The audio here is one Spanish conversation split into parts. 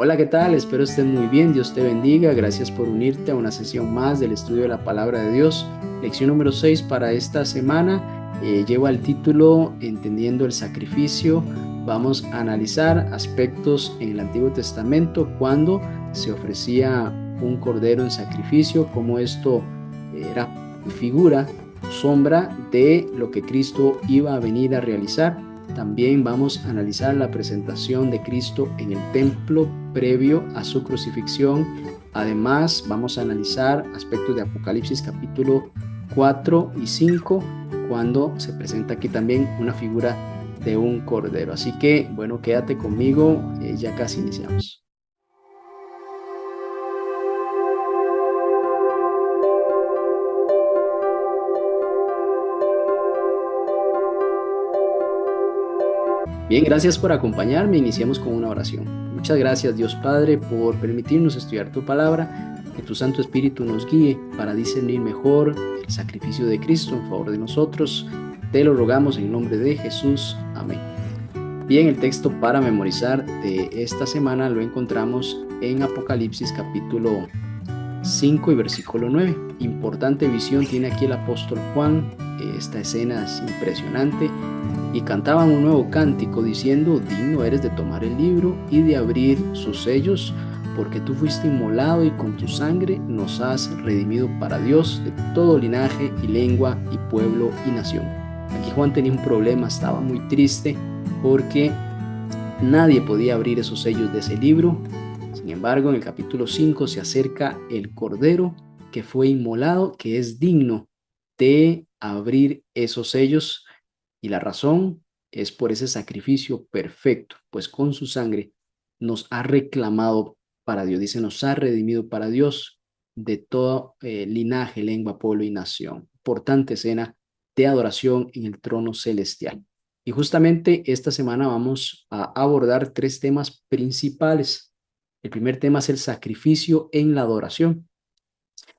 Hola, ¿qué tal? Espero estés muy bien. Dios te bendiga. Gracias por unirte a una sesión más del estudio de la palabra de Dios. Lección número 6 para esta semana. Lleva el título Entendiendo el sacrificio. Vamos a analizar aspectos en el Antiguo Testamento cuando se ofrecía un cordero en sacrificio, cómo esto era figura, sombra de lo que Cristo iba a venir a realizar. También vamos a analizar la presentación de Cristo en el templo previo a su crucifixión. Además, vamos a analizar aspectos de Apocalipsis capítulo 4 y 5, cuando se presenta aquí también una figura de un cordero. Así que, bueno, quédate conmigo, ya casi iniciamos. Bien, gracias por acompañarme. Iniciemos con una oración. Muchas gracias, Dios Padre, por permitirnos estudiar tu palabra. Que tu Santo Espíritu nos guíe para discernir mejor el sacrificio de Cristo en favor de nosotros. Te lo rogamos en el nombre de Jesús. Amén. Bien, el texto para memorizar de esta semana lo encontramos en Apocalipsis capítulo 5 y versículo 9. Importante visión tiene aquí el apóstol Juan. Esta escena es impresionante. Y cantaban un nuevo cántico diciendo: digno eres de tomar el libro y de abrir sus sellos, porque tú fuiste inmolado y con tu sangre nos has redimido para Dios de todo linaje y lengua y pueblo y nación. Aquí Juan tenía un problema, estaba muy triste porque nadie podía abrir esos sellos de ese libro. Sin embargo, en el capítulo 5 se acerca el Cordero que fue inmolado, que es digno de abrir esos sellos, y la razón es por ese sacrificio perfecto, pues con su sangre nos ha reclamado para Dios. Dice, nos ha redimido para Dios de todo linaje, lengua, pueblo y nación. Importante escena de adoración en el trono celestial. Y justamente esta semana vamos a abordar tres temas principales. El primer tema es el sacrificio en la adoración.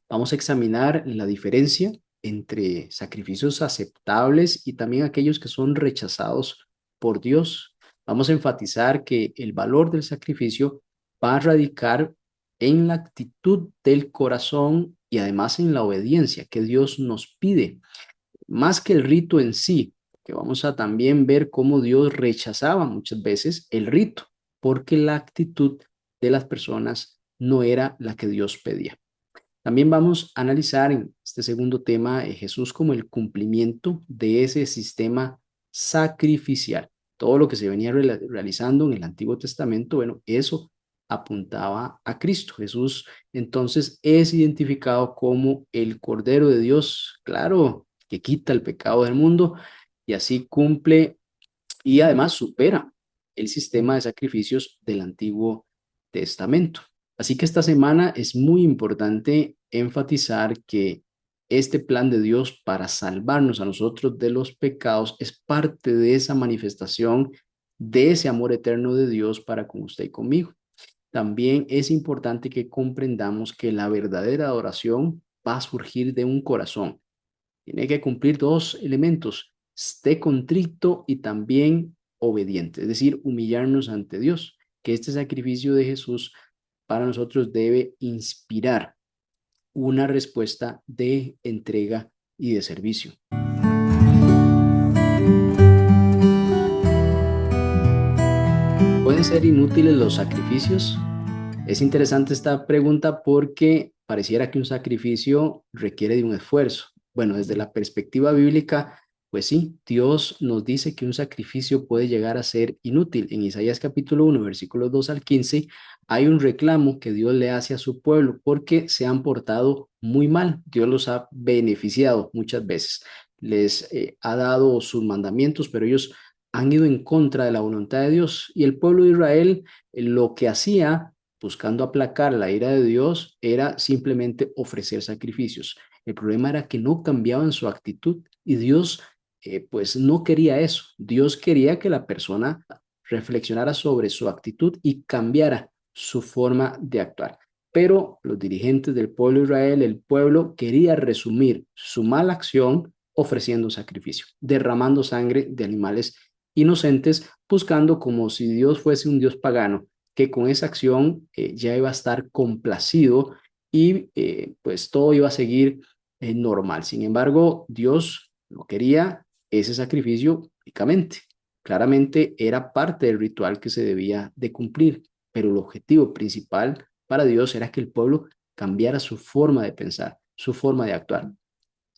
Vamos a examinar la diferencia entre sacrificios aceptables y también aquellos que son rechazados por Dios. Vamos a enfatizar que el valor del sacrificio va a radicar en la actitud del corazón y además en la obediencia que Dios nos pide, más que el rito en sí, que vamos a también ver cómo Dios rechazaba muchas veces el rito, porque la actitud de las personas no era la que Dios pedía. También vamos a analizar en este segundo tema Jesús como el cumplimiento de ese sistema sacrificial. Todo lo que se venía realizando en el Antiguo Testamento, bueno, eso apuntaba a Cristo. Jesús entonces es identificado como el Cordero de Dios, claro, que quita el pecado del mundo y así cumple y además supera el sistema de sacrificios del Antiguo Testamento. Así que esta semana es muy importante enfatizar que este plan de Dios para salvarnos a nosotros de los pecados es parte de esa manifestación de ese amor eterno de Dios para con usted y conmigo. También es importante que comprendamos que la verdadera adoración va a surgir de un corazón. Tiene que cumplir dos elementos: esté contrito y también obediente, es decir, humillarnos ante Dios, que este sacrificio de Jesús para nosotros debe inspirar una respuesta de entrega y de servicio. ¿Pueden ser inútiles los sacrificios? Es interesante esta pregunta porque pareciera que un sacrificio requiere de un esfuerzo. Bueno, desde la perspectiva bíblica, pues sí, Dios nos dice que un sacrificio puede llegar a ser inútil. En Isaías capítulo 1, versículos 2 al 15, hay un reclamo que Dios le hace a su pueblo porque se han portado muy mal. Dios los ha beneficiado muchas veces. Les ha dado sus mandamientos, pero ellos han ido en contra de la voluntad de Dios. Y el pueblo de Israel lo que hacía buscando aplacar la ira de Dios era simplemente ofrecer sacrificios. El problema era que no cambiaban su actitud y Dios pues no quería eso. Dios quería que la persona reflexionara sobre su actitud y cambiara su forma de actuar. Pero los dirigentes del pueblo de Israel, el pueblo, quería resumir su mala acción ofreciendo sacrificio, derramando sangre de animales inocentes, buscando como si Dios fuese un Dios pagano que con esa acción ya iba a estar complacido y pues todo iba a seguir normal. Sin embargo, Dios no quería ese sacrificio únicamente. Claramente era parte del ritual que se debía de cumplir, pero el objetivo principal para Dios era que el pueblo cambiara su forma de pensar, su forma de actuar.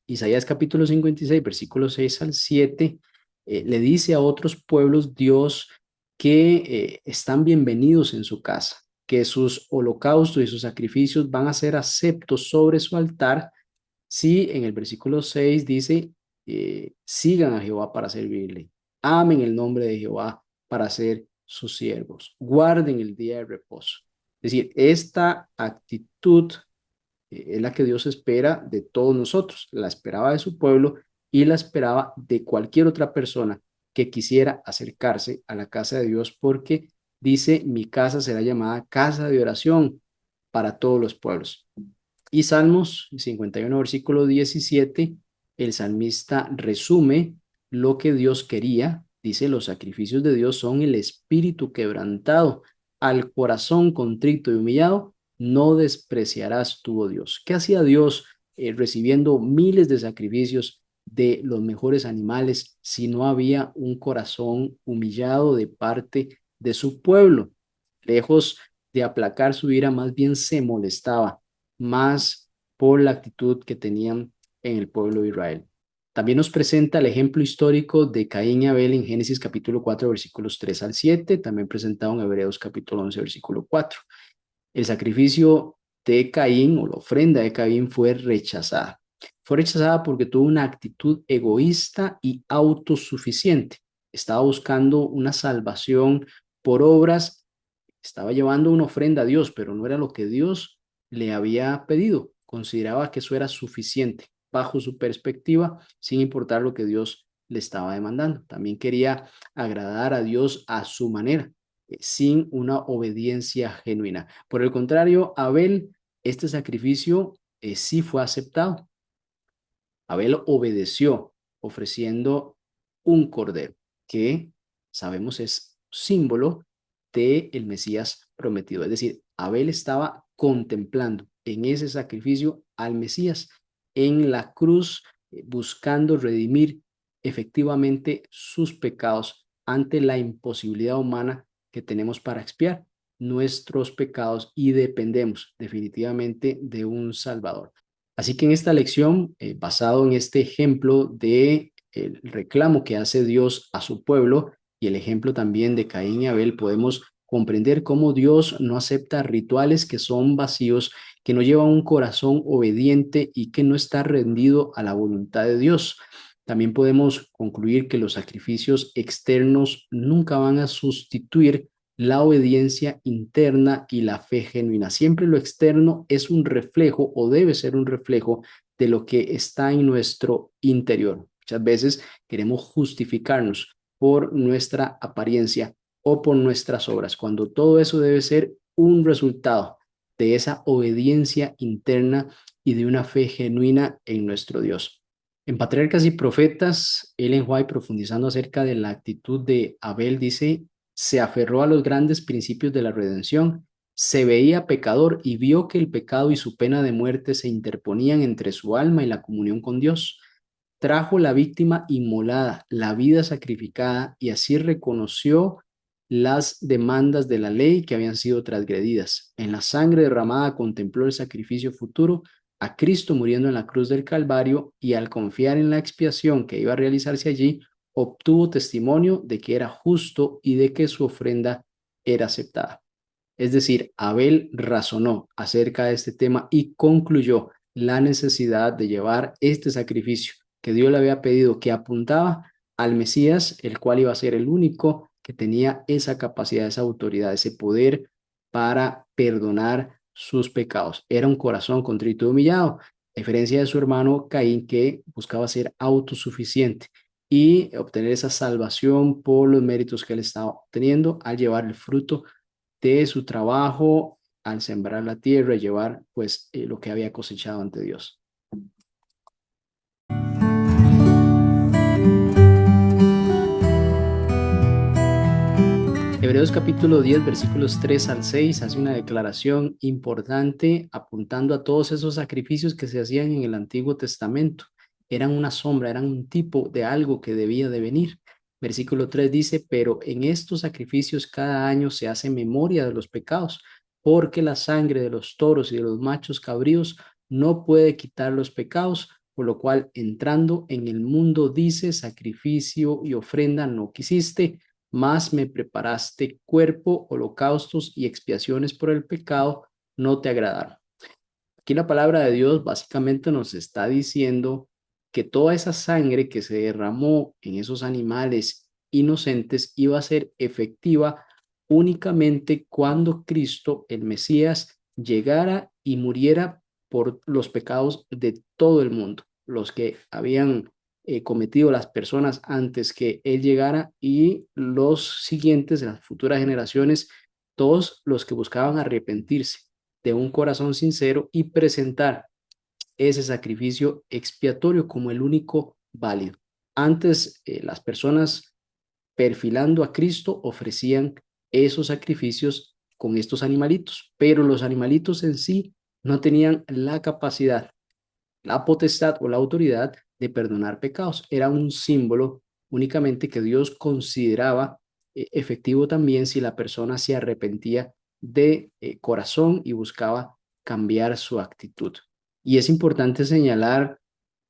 Isaías capítulo 56, versículos 6 al 7, le dice a otros pueblos Dios que están bienvenidos en su casa, que sus holocaustos y sus sacrificios van a ser aceptos sobre su altar. Sí, en el versículo 6 dice, sigan a Jehová para servirle, amen el nombre de Jehová para ser sus siervos, guarden el día de reposo. Es decir, esta actitud es la que Dios espera de todos nosotros, la esperaba de su pueblo y la esperaba de cualquier otra persona que quisiera acercarse a la casa de Dios, porque dice, mi casa será llamada casa de oración para todos los pueblos. Y Salmos 51, versículo 17, el salmista resume lo que Dios quería. Dice, los sacrificios de Dios son el espíritu quebrantado, al corazón contrito y humillado, no despreciarás tú, oh Dios. ¿Qué hacía Dios recibiendo miles de sacrificios de los mejores animales si no había un corazón humillado de parte de su pueblo? Lejos de aplacar su ira, más bien se molestaba más por la actitud que tenían en el pueblo de Israel. También nos presenta el ejemplo histórico de Caín y Abel en Génesis capítulo 4, versículos 3 al 7, también presentado en Hebreos capítulo 11, versículo 4. El sacrificio de Caín o la ofrenda de Caín fue rechazada. Fue rechazada porque tuvo una actitud egoísta y autosuficiente. Estaba buscando una salvación por obras, estaba llevando una ofrenda a Dios, pero no era lo que Dios le había pedido. Consideraba que eso era suficiente bajo su perspectiva, sin importar lo que Dios le estaba demandando. También quería agradar a Dios a su manera, sin una obediencia genuina. Por el contrario, Abel, este sacrificio sí fue aceptado. Abel obedeció ofreciendo un cordero que sabemos es símbolo de el Mesías prometido. Es decir, Abel estaba contemplando en ese sacrificio al Mesías en la cruz, buscando redimir efectivamente sus pecados ante la imposibilidad humana que tenemos para expiar nuestros pecados y dependemos definitivamente de un Salvador. Así que en esta lección, basado en este ejemplo de el reclamo que hace Dios a su pueblo y el ejemplo también de Caín y Abel, podemos comprender cómo Dios no acepta rituales que son vacíos, que no llevan un corazón obediente y que no está rendido a la voluntad de Dios. También podemos concluir que los sacrificios externos nunca van a sustituir la obediencia interna y la fe genuina. Siempre lo externo es un reflejo o debe ser un reflejo de lo que está en nuestro interior. Muchas veces queremos justificarnos por nuestra apariencia o por nuestras obras, cuando todo eso debe ser un resultado de esa obediencia interna y de una fe genuina en nuestro Dios. En Patriarcas y Profetas, Ellen White, profundizando acerca de la actitud de Abel, dice, se aferró a los grandes principios de la redención, se veía pecador y vio que el pecado y su pena de muerte se interponían entre su alma y la comunión con Dios. Trajo la víctima inmolada, la vida sacrificada, y así reconoció las demandas de la ley que habían sido transgredidas. En la sangre derramada contempló el sacrificio futuro, a Cristo muriendo en la cruz del Calvario, y al confiar en la expiación que iba a realizarse allí, obtuvo testimonio de que era justo y de que su ofrenda era aceptada. Es decir, Abel razonó acerca de este tema y concluyó la necesidad de llevar este sacrificio que Dios le había pedido, que apuntaba al Mesías, el cual iba a ser el único que tenía esa capacidad, esa autoridad, ese poder para perdonar sus pecados. Era un corazón contrito y humillado, a diferencia de su hermano Caín, que buscaba ser autosuficiente y obtener esa salvación por los méritos que él estaba obteniendo al llevar el fruto de su trabajo, al sembrar la tierra y llevar pues lo que había cosechado ante Dios. Hebreos capítulo 10, versículos 3 al 6 hace una declaración importante apuntando a todos esos sacrificios que se hacían en el Antiguo Testamento. Eran una sombra, eran un tipo de algo que debía de venir. Versículo 3 dice, pero en estos sacrificios cada año se hace memoria de los pecados, porque la sangre de los toros y de los machos cabríos no puede quitar los pecados, por lo cual entrando en el mundo dice, sacrificio y ofrenda no quisiste, más me preparaste cuerpo, holocaustos y expiaciones por el pecado, no te agradaron. Aquí la palabra de Dios básicamente nos está diciendo que toda esa sangre que se derramó en esos animales inocentes iba a ser efectiva únicamente cuando Cristo, el Mesías, llegara y muriera por los pecados de todo el mundo, los que habían cometido las personas antes que Él llegara y los siguientes, las futuras generaciones, todos los que buscaban arrepentirse de un corazón sincero y presentar ese sacrificio expiatorio como el único válido. Antes, las personas perfilando a Cristo ofrecían esos sacrificios con estos animalitos, pero los animalitos en sí no tenían la capacidad, la potestad o la autoridad de perdonar pecados. Era un símbolo únicamente que Dios consideraba efectivo también si la persona se arrepentía de corazón y buscaba cambiar su actitud. Y es importante señalar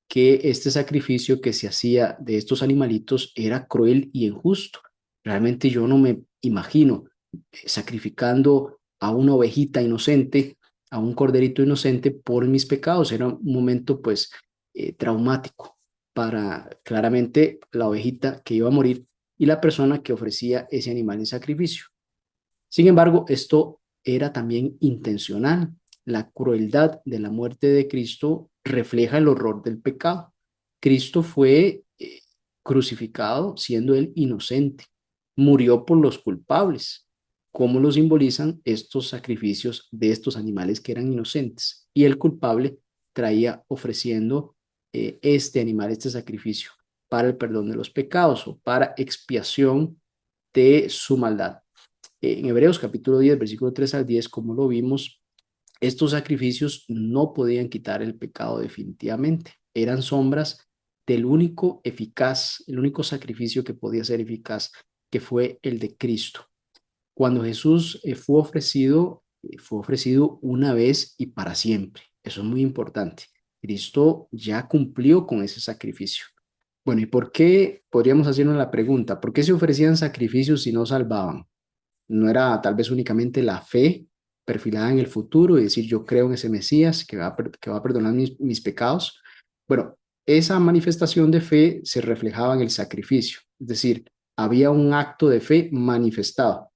que este sacrificio que se hacía de estos animalitos era cruel y injusto. Realmente yo no me imagino sacrificando a una ovejita inocente, a un corderito inocente por mis pecados. Era un momento pues traumático para claramente la ovejita que iba a morir y la persona que ofrecía ese animal en sacrificio. Sin embargo, esto era también intencional. La crueldad de la muerte de Cristo refleja el horror del pecado. Cristo fue crucificado siendo él inocente. Murió por los culpables. ¿Cómo lo simbolizan estos sacrificios de estos animales que eran inocentes? Y el culpable traía ofreciendo este animal, este sacrificio, para el perdón de los pecados o para expiación de su maldad. En Hebreos capítulo 10, versículo 3 al 10, como lo vimos, estos sacrificios no podían quitar el pecado definitivamente. Eran sombras del único eficaz, el único sacrificio que podía ser eficaz, que fue el de Cristo. Cuando Jesús fue ofrecido una vez y para siempre. Eso es muy importante. Cristo ya cumplió con ese sacrificio. Bueno, ¿y por qué? Podríamos hacernos la pregunta, ¿por qué se ofrecían sacrificios si no salvaban? No era tal vez únicamente la fe perfilada en el futuro y decir yo creo en ese Mesías que va a perdonar mis pecados. Bueno, esa manifestación de fe se reflejaba en el sacrificio, es decir, había un acto de fe manifestado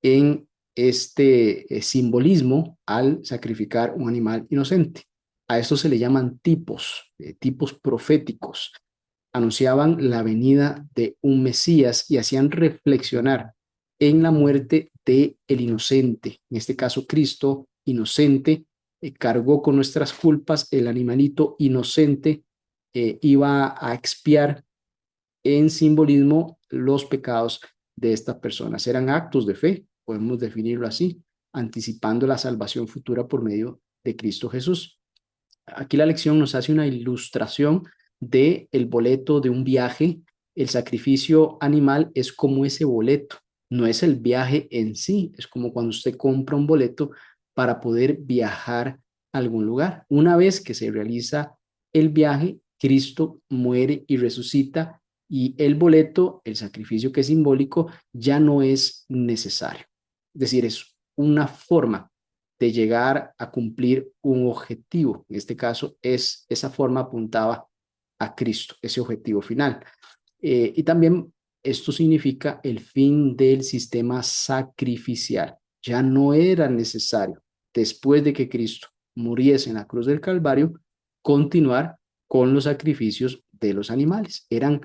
en este simbolismo al sacrificar un animal inocente. A esto se le llaman tipos proféticos. Anunciaban la venida de un Mesías y hacían reflexionar en la muerte de el inocente, en este caso Cristo, inocente, cargó con nuestras culpas, el animalito inocente iba a expiar en simbolismo los pecados de estas personas. Eran actos de fe, podemos definirlo así, anticipando la salvación futura por medio de Cristo Jesús. Aquí la lección nos hace una ilustración de el boleto de un viaje. El sacrificio animal es como ese boleto, no es el viaje en sí, es como cuando usted compra un boleto para poder viajar a algún lugar. Una vez que se realiza el viaje, Cristo muere y resucita y el boleto, el sacrificio que es simbólico, ya no es necesario. Es decir, es una forma de llegar a cumplir un objetivo. En este caso, esa forma apuntaba a Cristo, ese objetivo final. Y también esto significa el fin del sistema sacrificial. Ya no era necesario, después de que Cristo muriese en la cruz del Calvario, continuar con los sacrificios de los animales. Eran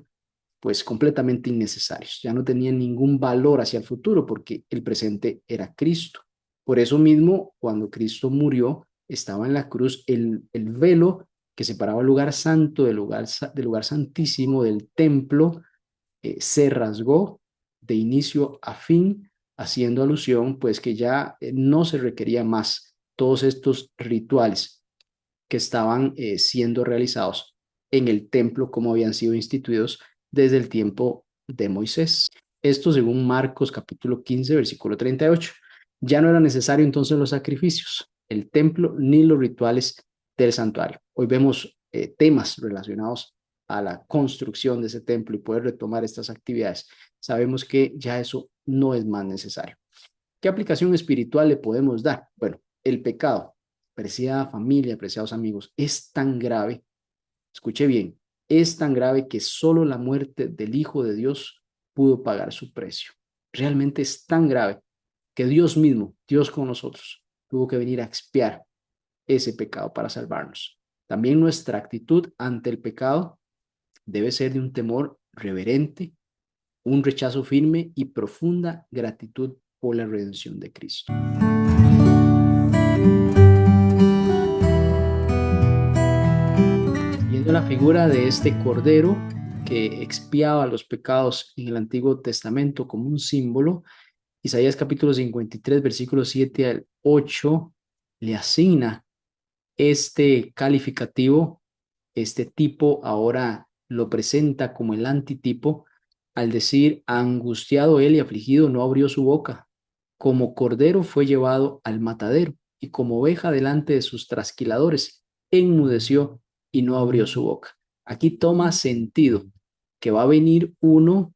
pues completamente innecesarios, ya no tenían ningún valor hacia el futuro porque el presente era Cristo. Por eso mismo, cuando Cristo murió, estaba en la cruz el velo que separaba el lugar santo del lugar santísimo del templo, se rasgó de inicio a fin haciendo alusión pues que ya no se requería más todos estos rituales que estaban siendo realizados en el templo como habían sido instituidos desde el tiempo de Moisés. Esto según Marcos capítulo 15, versículo 38. Ya no era necesario entonces los sacrificios, el templo ni los rituales del santuario. Hoy vemos temas relacionados a la construcción de ese templo y poder retomar estas actividades. Sabemos que ya eso no es más necesario. ¿Qué aplicación espiritual le podemos dar? Bueno, el pecado, apreciada familia, apreciados amigos, es tan grave, escuche bien, es tan grave que solo la muerte del Hijo de Dios pudo pagar su precio. Realmente es tan grave que Dios mismo, Dios con nosotros, tuvo que venir a expiar ese pecado para salvarnos. También nuestra actitud ante el pecado debe ser de un temor reverente, un rechazo firme y profunda gratitud por la redención de Cristo. Viendo la figura de este cordero que expiaba los pecados en el Antiguo Testamento como un símbolo, Isaías capítulo 53, versículos 7 al 8, le asigna este calificativo, este tipo ahora lo presenta como el antitipo, al decir, angustiado él y afligido no abrió su boca, como cordero fue llevado al matadero, y como oveja delante de sus trasquiladores, enmudeció y no abrió su boca. Aquí toma sentido que va a venir uno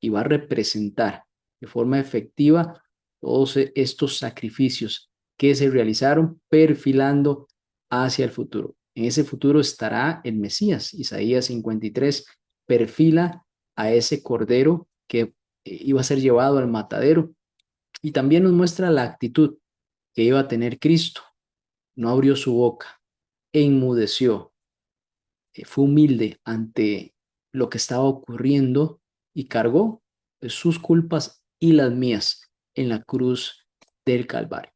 y va a representar de forma efectiva todos estos sacrificios que se realizaron perfilando hacia el futuro. En ese futuro estará el Mesías. Isaías 53 perfila a ese cordero que iba a ser llevado al matadero y también nos muestra la actitud que iba a tener Cristo. No abrió su boca, enmudeció, fue humilde ante lo que estaba ocurriendo y cargó sus culpas y las mías en la cruz del Calvario.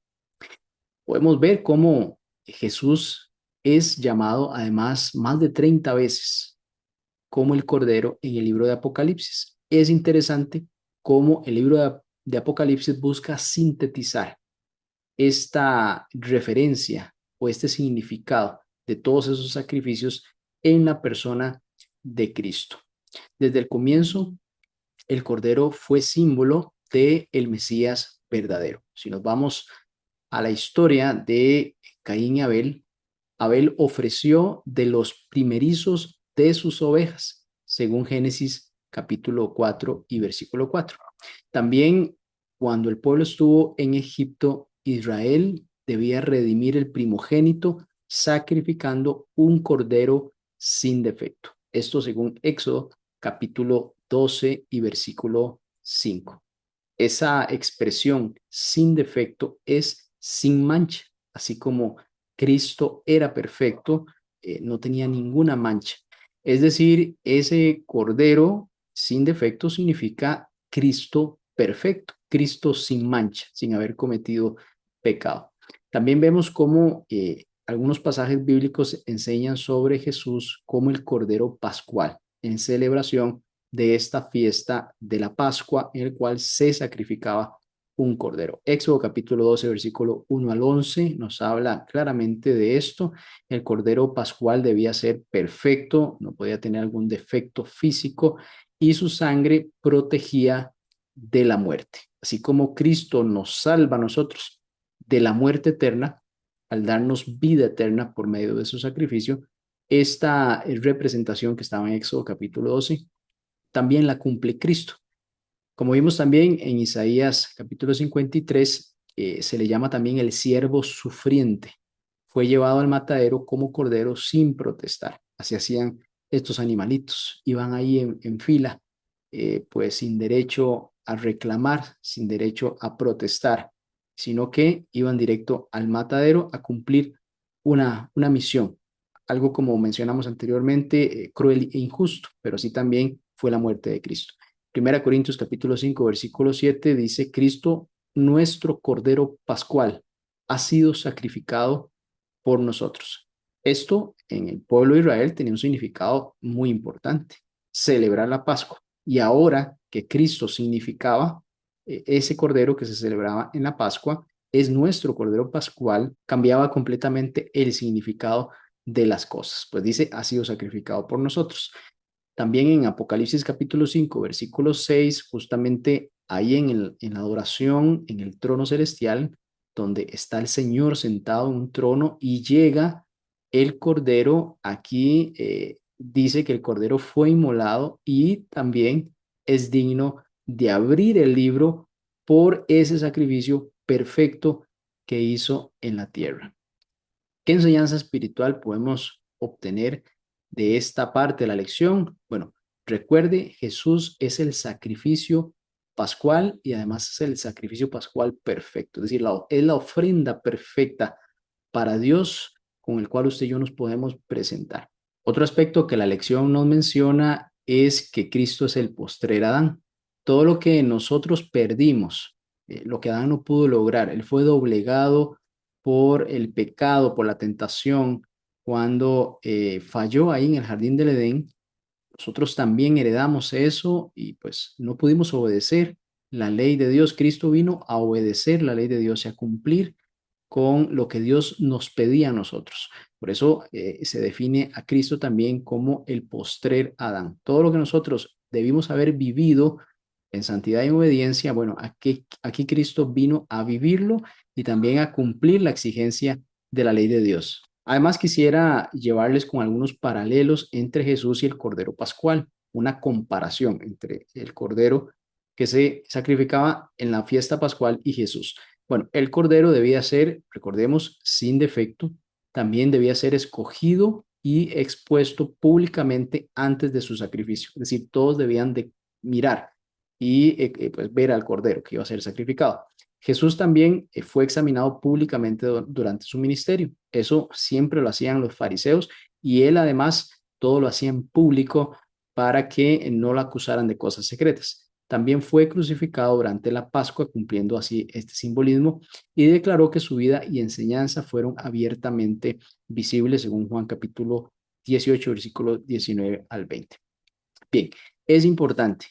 Podemos ver cómo Jesús es llamado además más de 30 veces como el Cordero en el libro de Apocalipsis. Es interesante cómo el libro de Apocalipsis busca sintetizar esta referencia o este significado de todos esos sacrificios en la persona de Cristo. Desde el comienzo, el Cordero fue símbolo de el Mesías verdadero. Si nos vamos a la historia de Caín y Abel, Abel ofreció de los primerizos de sus ovejas, según Génesis capítulo 4 y versículo 4. También cuando el pueblo estuvo en Egipto, Israel debía redimir el primogénito sacrificando un cordero sin defecto. Esto según Éxodo capítulo 12 y versículo 5. Esa expresión sin defecto es sin mancha, así como Cristo era perfecto, no tenía ninguna mancha. Es decir, ese cordero sin defecto significa Cristo perfecto, Cristo sin mancha, sin haber cometido pecado. También vemos cómo algunos pasajes bíblicos enseñan sobre Jesús como el cordero pascual en celebración de esta fiesta de la Pascua en el cual se sacrificaba un cordero. Éxodo capítulo 12, versículo 1 al 11 nos habla claramente de esto. El cordero pascual debía ser perfecto, no podía tener algún defecto físico y su sangre protegía de la muerte. Así como Cristo nos salva a nosotros de la muerte eterna al darnos vida eterna por medio de su sacrificio, esta representación que estaba en Éxodo capítulo 12 también la cumple Cristo. Como vimos también en Isaías capítulo 53, se le llama también el siervo sufriente. Fue llevado al matadero como cordero sin protestar. Así hacían estos animalitos. Iban ahí en fila, pues sin derecho a reclamar, sin derecho a protestar, sino que iban directo al matadero a cumplir una misión. Algo como mencionamos anteriormente, cruel e injusto, pero así también fue la muerte de Cristo. Primera Corintios capítulo 5, versículo 7 dice, Cristo, nuestro Cordero Pascual, ha sido sacrificado por nosotros. Esto en el pueblo de Israel tenía un significado muy importante, celebrar la Pascua. Y ahora que Cristo significaba ese cordero que se celebraba en la Pascua es nuestro cordero pascual, cambiaba completamente el significado de las cosas. Pues dice, ha sido sacrificado por nosotros. También en Apocalipsis capítulo 5 versículo 6 justamente ahí en la adoración, en el trono celestial, donde está el Señor sentado en un trono y llega el Cordero. Aquí dice que el Cordero fue inmolado y también es digno de abrir el libro por ese sacrificio perfecto que hizo en la tierra. ¿Qué enseñanza espiritual podemos obtener de esta parte de la lección? Bueno, recuerde, Jesús es el sacrificio pascual y además es el sacrificio pascual perfecto, es decir, es la ofrenda perfecta para Dios con el cual usted y yo nos podemos presentar. Otro aspecto que la lección nos menciona es que Cristo es el postrer Adán. Todo lo que nosotros perdimos, lo que Adán no pudo lograr, él fue doblegado por el pecado, por la tentación, cuando falló ahí en el jardín del Edén. Nosotros también heredamos eso y pues no pudimos obedecer la ley de Dios. Cristo vino a obedecer la ley de Dios y a cumplir con lo que Dios nos pedía a nosotros. Por eso se define a Cristo también como el postrer Adán. Todo lo que nosotros debimos haber vivido en santidad y obediencia, bueno, aquí Cristo vino a vivirlo y también a cumplir la exigencia de la ley de Dios. Además, quisiera llevarles con algunos paralelos entre Jesús y el Cordero Pascual, una comparación entre el Cordero que se sacrificaba en la fiesta pascual y Jesús. Bueno, el Cordero debía ser, recordemos, sin defecto, también debía ser escogido y expuesto públicamente antes de su sacrificio. Es decir, todos debían de mirar y pues ver al Cordero que iba a ser sacrificado. Jesús también fue examinado públicamente durante su ministerio. Eso siempre lo hacían los fariseos y él además todo lo hacía en público para que no lo acusaran de cosas secretas. También fue crucificado durante la Pascua, cumpliendo así este simbolismo, y declaró que su vida y enseñanza fueron abiertamente visibles, según Juan capítulo 18, versículo 19 al 20. Bien, es importante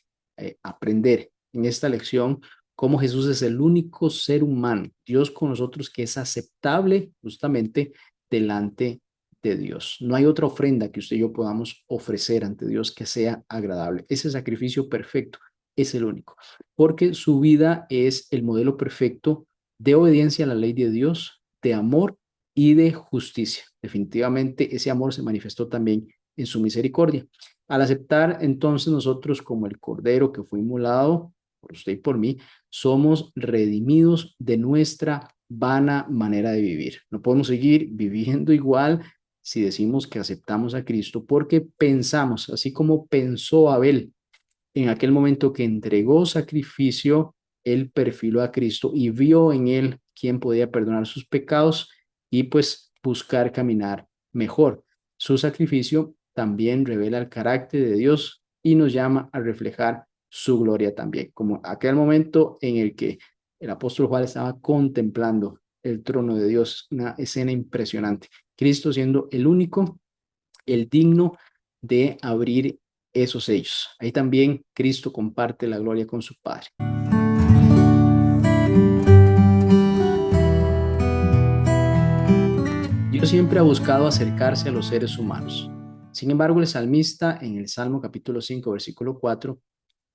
aprender en esta lección cómo Jesús es el único ser humano, Dios con nosotros, que es aceptable justamente delante de Dios. No hay otra ofrenda que usted y yo podamos ofrecer ante Dios que sea agradable. Ese sacrificio perfecto es el único, porque su vida es el modelo perfecto de obediencia a la ley de Dios, de amor y de justicia. Definitivamente ese amor se manifestó también en su misericordia. Al aceptar entonces nosotros como el cordero que fue inmolado por usted y por mí, somos redimidos de nuestra vana manera de vivir. No podemos seguir viviendo igual si decimos que aceptamos a Cristo, porque pensamos, así como pensó Abel en aquel momento que entregó sacrificio, él perfiló a Cristo y vio en él quien podía perdonar sus pecados y pues buscar caminar mejor. Su sacrificio también revela el carácter de Dios y nos llama a reflejar su gloria también, como aquel momento en el que el apóstol Juan estaba contemplando el trono de Dios, una escena impresionante. Cristo siendo el único, el digno de abrir esos sellos. Ahí también Cristo comparte la gloria con su Padre. Dios siempre ha buscado acercarse a los seres humanos. Sin embargo, el salmista en el Salmo capítulo 5, versículo 4,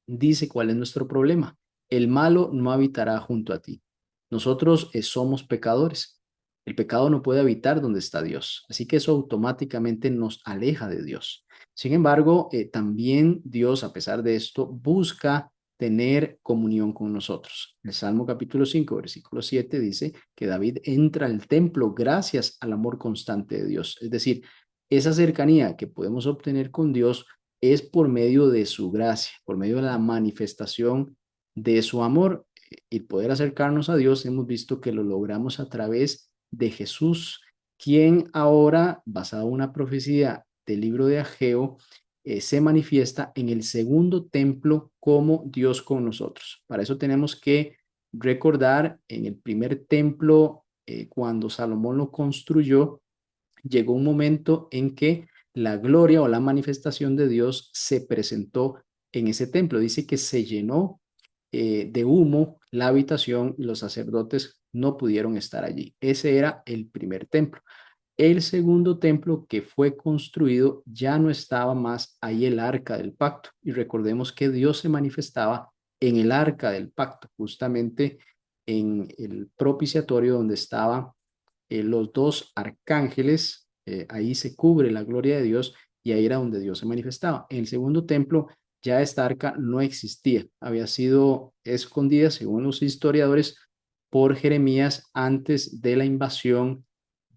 dice cuál es nuestro problema. El malo no habitará junto a ti. Nosotros somos pecadores. El pecado no puede habitar donde está Dios. Así que eso automáticamente nos aleja de Dios. Sin embargo, también Dios, a pesar de esto, busca tener comunión con nosotros. El Salmo capítulo 5, versículo 7 dice que David entra al templo gracias al amor constante de Dios. Es decir, esa cercanía que podemos obtener con Dios es por medio de su gracia, por medio de la manifestación de su amor. Y poder acercarnos a Dios, hemos visto que lo logramos a través de Jesús, quien ahora, basado en una profecía del libro de Ageo, se manifiesta en el segundo templo como Dios con nosotros. Para eso tenemos que recordar en el primer templo, cuando Salomón lo construyó, llegó un momento en que la gloria o la manifestación de Dios se presentó en ese templo. Dice que se llenó de humo la habitación y los sacerdotes no pudieron estar allí. Ese era el primer templo. El segundo templo que fue construido ya no estaba más ahí el arca del pacto. Y recordemos que Dios se manifestaba en el arca del pacto, justamente en el propiciatorio donde estaban los dos arcángeles. Ahí se cubre la gloria de Dios y ahí era donde Dios se manifestaba. En el segundo templo ya esta arca no existía, había sido escondida, según los historiadores, por Jeremías antes de la invasión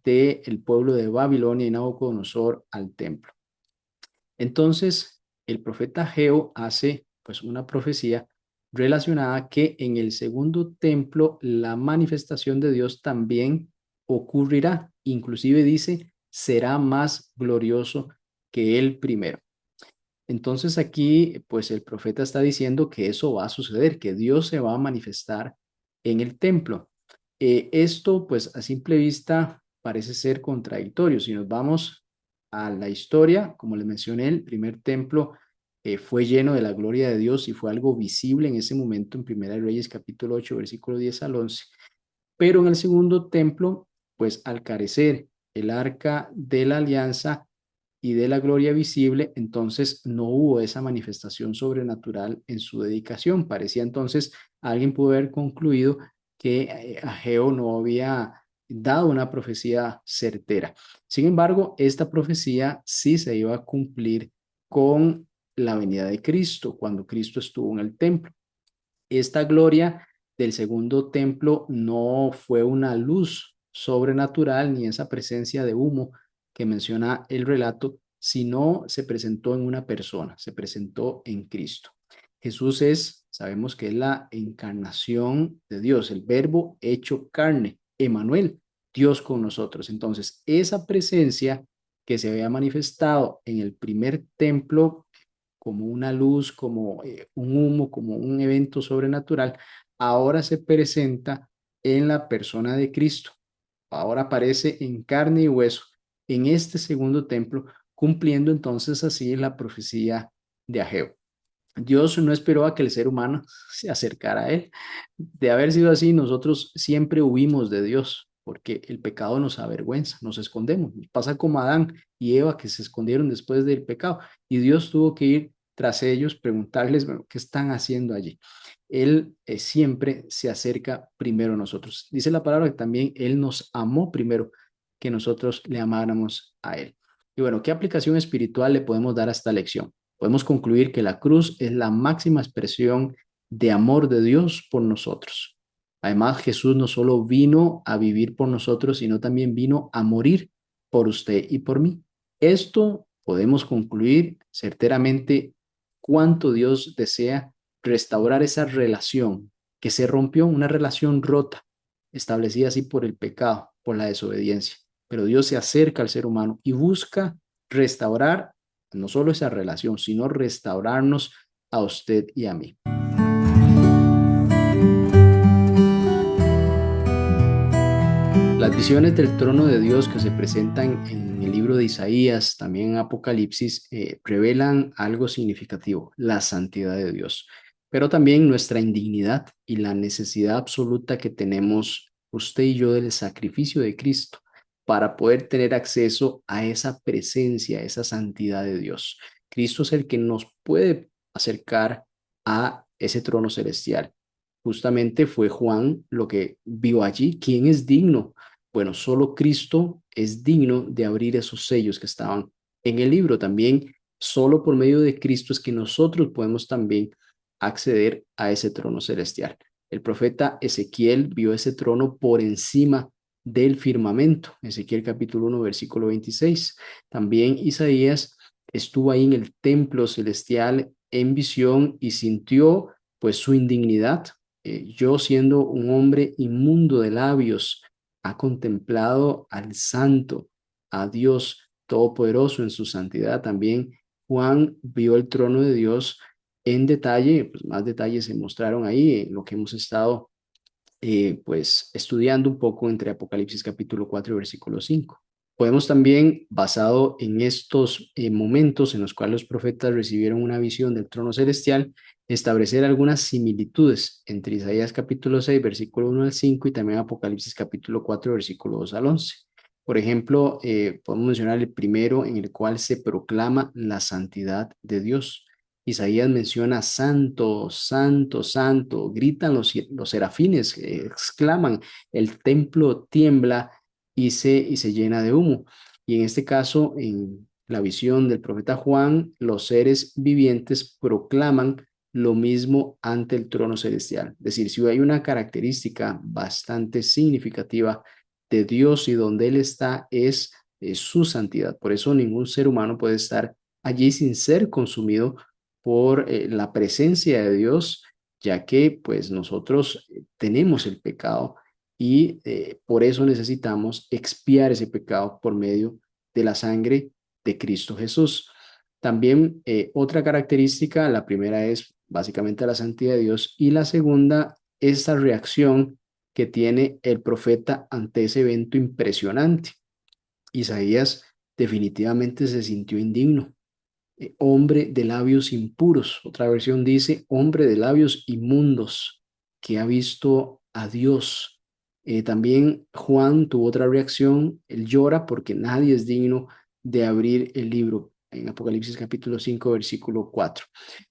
del pueblo de Babilonia y Nabucodonosor al templo. Entonces, el profeta Ageo hace pues una profecía relacionada que en el segundo templo la manifestación de Dios también ocurrirá. Inclusive dice, será más glorioso que el primero. Entonces aquí pues el profeta está diciendo que eso va a suceder, que Dios se va a manifestar en el templo. Esto pues a simple vista parece ser contradictorio. Si nos vamos a la historia, como les mencioné, el primer templo fue lleno de la gloria de Dios y fue algo visible en ese momento en Primera de Reyes capítulo 8 versículo 10 al 11. Pero en el segundo templo, pues al carecer el arca de la alianza y de la gloria visible, entonces no hubo esa manifestación sobrenatural en su dedicación. Parecía entonces, alguien pudo haber concluido que Ageo no había dado una profecía certera. Sin embargo, esta profecía sí se iba a cumplir con la venida de Cristo, cuando Cristo estuvo en el templo. Esta gloria del segundo templo no fue una luz sobrenatural ni esa presencia de humo que menciona el relato, sino se presentó en una persona, se presentó en Cristo. Jesús es, sabemos que es la encarnación de Dios, el verbo hecho carne, Emanuel, Dios con nosotros. Entonces, esa presencia que se había manifestado en el primer templo como una luz, como un humo, como un evento sobrenatural, ahora se presenta en la persona de Cristo. Ahora aparece en carne y hueso en este segundo templo, cumpliendo entonces así la profecía de Ageo. Dios no esperó a que el ser humano se acercara a él. De haber sido así, nosotros siempre huimos de Dios, porque el pecado nos avergüenza, nos escondemos. Nos pasa como Adán y Eva, que se escondieron después del pecado, y Dios tuvo que ir tras ellos, preguntarles, bueno, ¿qué están haciendo allí? Él siempre se acerca primero a nosotros. Dice la palabra que también Él nos amó primero que nosotros le amáramos a Él. Y bueno, ¿qué aplicación espiritual le podemos dar a esta lección? Podemos concluir que la cruz es la máxima expresión de amor de Dios por nosotros. Además, Jesús no solo vino a vivir por nosotros, sino también vino a morir por usted y por mí. Esto podemos concluir certeramente cuánto Dios desea restaurar esa relación que se rompió, una relación rota, establecida así por el pecado, por la desobediencia. Pero Dios se acerca al ser humano y busca restaurar no solo esa relación, sino restaurarnos a usted y a mí. Las visiones del trono de Dios que se presentan en el libro de Isaías, también en Apocalipsis, revelan algo significativo, la santidad de Dios, pero también nuestra indignidad y la necesidad absoluta que tenemos usted y yo del sacrificio de Cristo para poder tener acceso a esa presencia, a esa santidad de Dios. Cristo es el que nos puede acercar a ese trono celestial. Justamente fue Juan lo que vio allí. ¿Quién es digno? Bueno, solo Cristo es digno de abrir esos sellos que estaban en el libro. También solo por medio de Cristo es que nosotros podemos también acceder a ese trono celestial. El profeta Ezequiel vio ese trono por encima del firmamento. Ezequiel capítulo 1, versículo 26. También Isaías estuvo ahí en el templo celestial en visión y sintió pues su indignidad. Yo siendo un hombre inmundo de labios, ha contemplado al Santo, a Dios Todopoderoso en su santidad. También Juan vio el trono de Dios en detalle, pues más detalles se mostraron ahí en lo que hemos estado pues estudiando un poco entre Apocalipsis capítulo 4 y versículo 5. Podemos también, basado en estos momentos en los cuales los profetas recibieron una visión del trono celestial, establecer algunas similitudes entre Isaías capítulo 6, versículo 1 al 5 y también Apocalipsis capítulo 4, versículo 2 al 11. Por ejemplo, podemos mencionar el primero en el cual se proclama la santidad de Dios. Isaías menciona santo, santo, santo, gritan los serafines, exclaman, el templo tiembla y se llena de humo. Y en este caso, en la visión del profeta Juan, los seres vivientes proclaman lo mismo ante el trono celestial. Es decir, si hay una característica bastante significativa de Dios y donde Él está es su santidad. Por eso ningún ser humano puede estar allí sin ser consumido por la presencia de Dios, ya que pues nosotros tenemos el pecado y por eso necesitamos expiar ese pecado por medio de la sangre de Cristo Jesús. También otra característica, la primera es básicamente la santidad de Dios y la segunda, esa reacción que tiene el profeta ante ese evento impresionante. Isaías definitivamente se sintió indigno. Hombre de labios impuros. Otra versión dice, hombre de labios inmundos, que ha visto a Dios. También Juan tuvo otra reacción, él llora porque nadie es digno de abrir el libro, en Apocalipsis capítulo 5 versículo 4.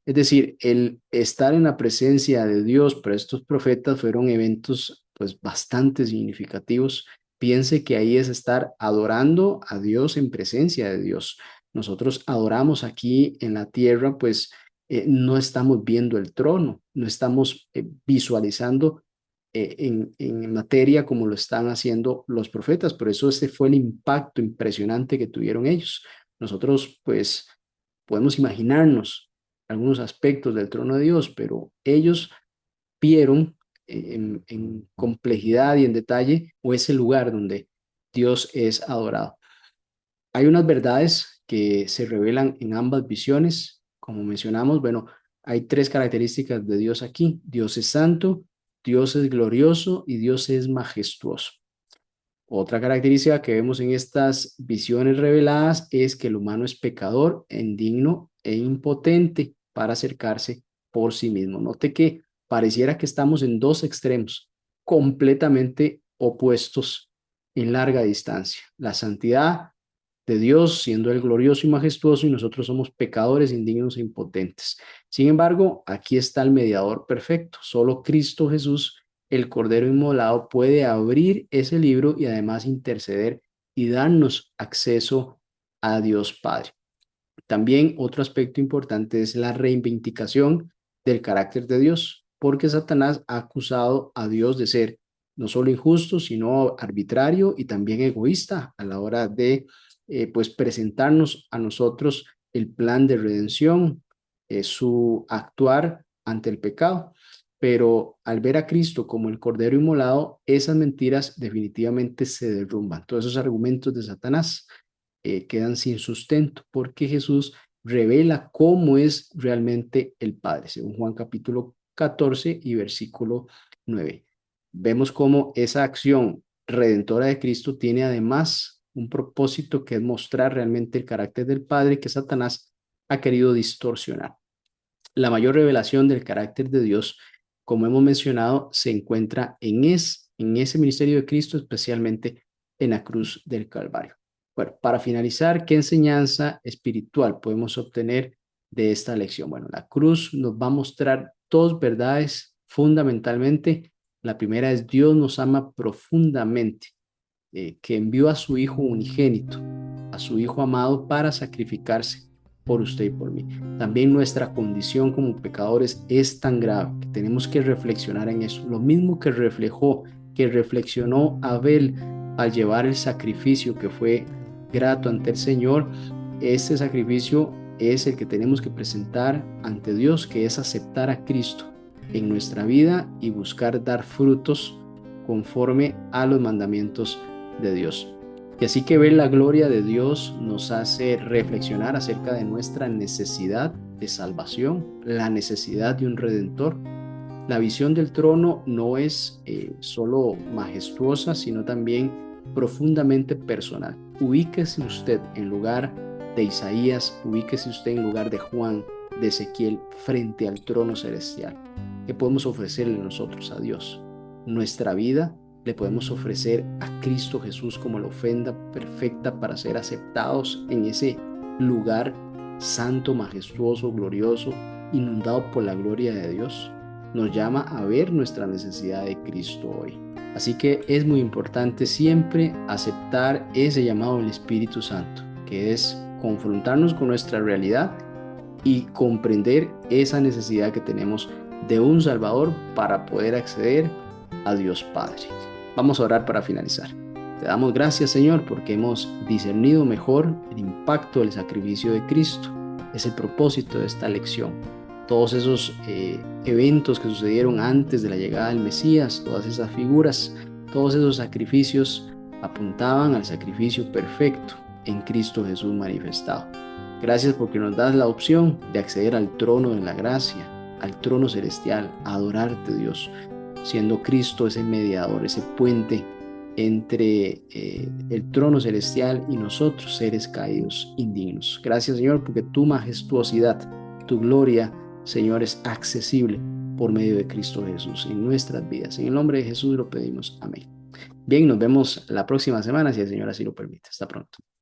Es decir, el estar en la presencia de Dios para estos profetas fueron eventos pues bastante significativos. Piense que ahí es estar adorando a Dios en presencia de Dios. Nosotros adoramos aquí en la tierra, pues no estamos viendo el trono, no estamos visualizando en materia como lo están haciendo los profetas. Por eso este fue el impacto impresionante que tuvieron ellos. Nosotros, pues, podemos imaginarnos algunos aspectos del trono de Dios, pero ellos vieron en complejidad y en detalle o ese lugar donde Dios es adorado. Hay unas verdades que se revelan en ambas visiones, como mencionamos. Bueno, hay tres características de Dios aquí. Dios es santo, Dios es glorioso y Dios es majestuoso. Otra característica que vemos en estas visiones reveladas es que el humano es pecador, indigno e impotente para acercarse por sí mismo. Note que pareciera que estamos en dos extremos completamente opuestos en larga distancia. La santidad de Dios, siendo Él glorioso y majestuoso, y nosotros somos pecadores, indignos e impotentes. Sin embargo, aquí está el mediador perfecto. Solo Cristo Jesús, el Cordero Inmolado, puede abrir ese libro y además interceder y darnos acceso a Dios Padre. También otro aspecto importante es la reivindicación del carácter de Dios, porque Satanás ha acusado a Dios de ser no solo injusto, sino arbitrario y también egoísta a la hora de pues presentarnos a nosotros el plan de redención, su actuar ante el pecado. Pero al ver a Cristo como el Cordero Inmolado, esas mentiras definitivamente se derrumban. Todos esos argumentos de Satanás quedan sin sustento, porque Jesús revela cómo es realmente el Padre, según Juan capítulo 14 y versículo 9. Vemos cómo esa acción redentora de Cristo tiene además un propósito que es mostrar realmente el carácter del Padre que Satanás ha querido distorsionar. La mayor revelación del carácter de Dios, como hemos mencionado, se encuentra en ese ministerio de Cristo, especialmente en la cruz del Calvario. Bueno, para finalizar, ¿qué enseñanza espiritual podemos obtener de esta lección? Bueno, la cruz nos va a mostrar dos verdades fundamentalmente. La primera es Dios nos ama profundamente, que envió a su Hijo unigénito, a su Hijo amado para sacrificarse por usted y por mí. También nuestra condición como pecadores es tan grave que tenemos que reflexionar en eso. Lo mismo que reflexionó Abel al llevar el sacrificio que fue grato ante el Señor, este sacrificio es el que tenemos que presentar ante Dios, que es aceptar a Cristo en nuestra vida y buscar dar frutos conforme a los mandamientos de Dios. Y así que ver la gloria de Dios nos hace reflexionar acerca de nuestra necesidad de salvación, la necesidad de un redentor. La visión del trono no es solo majestuosa, sino también profundamente personal. ubíquese usted en lugar de Isaías, ubíquese usted en lugar de Juan, de Ezequiel, frente al trono celestial. ¿Qué podemos ofrecerle nosotros a Dios? Nuestra vida le podemos ofrecer a Cristo Jesús como la ofrenda perfecta para ser aceptados en ese lugar santo, majestuoso, glorioso, inundado por la gloria de Dios. Nos llama a ver nuestra necesidad de Cristo hoy. Así que es muy importante siempre aceptar ese llamado del Espíritu Santo, que es confrontarnos con nuestra realidad y comprender esa necesidad que tenemos de un Salvador para poder acceder a Dios Padre. Vamos a orar para finalizar. Te damos gracias, Señor, porque hemos discernido mejor el impacto del sacrificio de Cristo. Es el propósito de esta lección. Todos esos eventos que sucedieron antes de la llegada del Mesías, todas esas figuras, todos esos sacrificios apuntaban al sacrificio perfecto en Cristo Jesús manifestado. Gracias porque nos das la opción de acceder al trono de la gracia, al trono celestial, a adorarte, Dios, siendo Cristo ese mediador, ese puente entre el trono celestial y nosotros, seres caídos, indignos. Gracias, Señor, porque tu majestuosidad, tu gloria, Señor, es accesible por medio de Cristo Jesús en nuestras vidas. En el nombre de Jesús lo pedimos. Amén. Bien, nos vemos la próxima semana si el Señor así lo permite. Hasta pronto.